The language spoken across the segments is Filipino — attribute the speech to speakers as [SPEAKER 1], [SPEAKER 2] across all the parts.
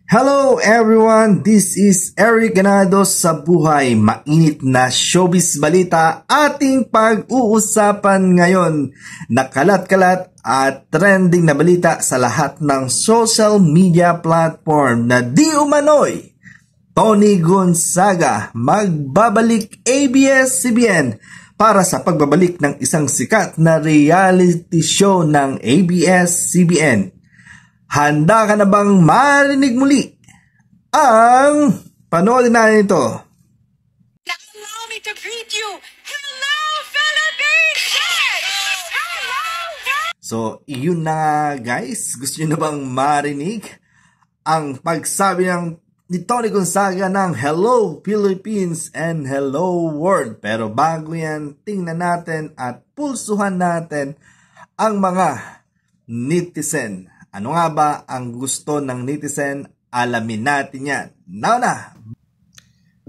[SPEAKER 1] Hello everyone, this is Eric Ganado sa buhay. Mainit na showbiz balita ating pag-uusapan ngayon. Nakalat-kalat at trending na balita sa lahat ng social media platform na di umano'y Tony Gonzaga magbabalik ABS-CBN para sa pagbabalik ng isang sikat na reality show ng ABS-CBN. Handa ka na bang marinig muli ang panoodin natin ito?
[SPEAKER 2] Allow me to greet you. Hello, Philippines! Hello!
[SPEAKER 1] So, yun na guys. Gusto nyo na bang marinig ang pagsabi ni Tony Gonzaga ng Hello Philippines and Hello World? Pero bago yan, tingnan natin at pulsuhan natin ang mga netizen. Ano nga ba ang gusto ng netizen? Alamin natin yan. Now na!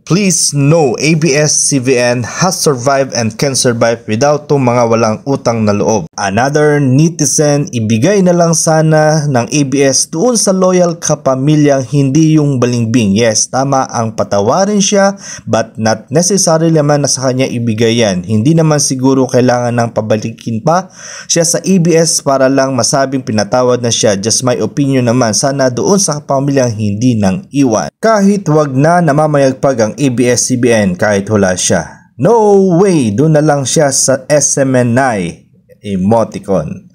[SPEAKER 1] Please know ABS-CBN has survived and can survive without tong mga walang utang na loob. Another netizen, ibigay na lang sana ng ABS doon sa loyal kapamilyang hindi yung balingbing. Yes, tama ang patawarin siya but not necessarily naman na sa kanya ibigay yan. Hindi naman siguro kailangan ng pabalikin pa siya sa ABS para lang masabing pinatawad na siya. Just my opinion naman, sana doon sa kapamilyang hindi nang iwan. Kahit wag na namamayagpag ang ABS-CBN kahit wala siya. No way, doon na lang siya sa SMNI emoticon.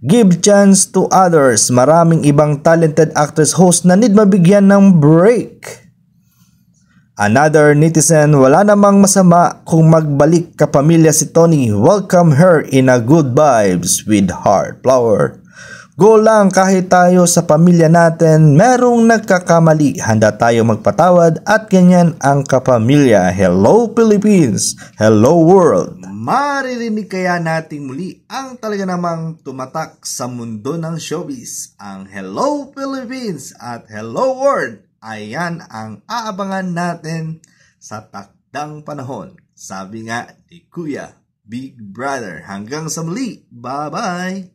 [SPEAKER 1] Give chance to others. Maraming ibang talented actors host na need mabigyan ng break. Another netizen, wala namang masama kung magbalik kapamilya si Tony. Welcome her in a good vibes with heart flower. Go lang kahit tayo sa pamilya natin, merong nagkakamali, handa tayo magpatawad at ganyan ang kapamilya. Hello Philippines, hello world. Maririnig kaya natin muli ang talaga namang tumatak sa mundo ng showbiz, ang Hello Philippines at Hello World. Ayan ang aabangan natin sa takdang panahon. Sabi nga ni Kuya Big Brother. Hanggang sa muli, bye-bye!